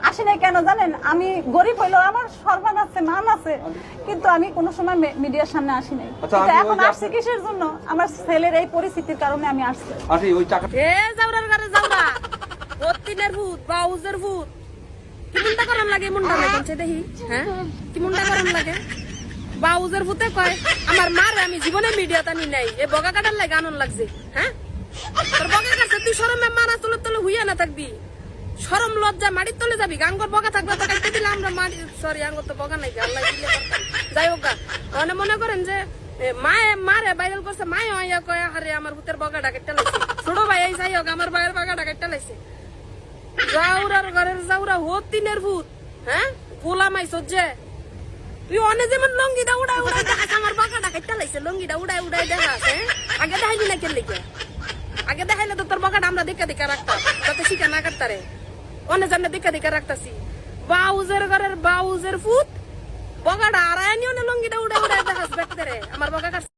আসি নাই কেন জানেন? আমি গরিব হইলেও আমার সম্মান আছে, মান আছে, কিন্তু আমি কোনো সময় মিডিয়ার সামনে আসি নাই। এখন আসছি কিসের জন্য? আমার ছেলের এই পরিস্থিতির কারণে আমি আসছি। বাউজের ভূতে কয় আমার মার আমি জীবনে মিডিয়া টানি নাই, এই বগা কাটার লাগে আনন্দ লাগছে। হ্যাঁ, তোর বগা কাটছে, তুই শরমে মারা তলে তলে হুইয়া না থাকবি, শরম লজ্জা মাটির তলে যাবি। গাঙ্গর বগা থাকবে তো কাটতে দিলে আমরা মাটি, সরি আঙ্গর তো বগা নাই, আল্লাহ দিলে করতাম। যাই হোক, মানে মনে করেন যে মায়ে মারে ভাইরাল করছে, মায়ে আইয়া কয় আরে আমার ভূতের বগাটা কেটে লাইছে। ছোট ভাই এই যাই হোক আমার ভাইয়ের বগাটা কেটে লাইছে। জাউরার ঘরের জাউরা হতিনের ভূত। হ্যাঁ, গোলামাই সজ্জে তুই অনেক যেমন লঙ্গিটা উড়াই উড়াই দেখাস, আমার বগাটা কেটে লাইছে। লঙ্গিটা উড়াই উড়াই দেখাস। হ্যাঁ, আগে দেখাইলি না কেন লিখে? আগে দেখাইলে তো তোর বগাটা আমরা দেখে দেখে রাখতাম, যাতে শিখা না কাটতারে। অনেক জানে দেখে দেখে রাখতাছি। বাউজের ঘরের বাউজের ফুট বগাটা আড়াই নিয়ে লঙ্গিটা উড়াই উড়াই দেখাস, দেখতে রে আমার বগা কাটছে।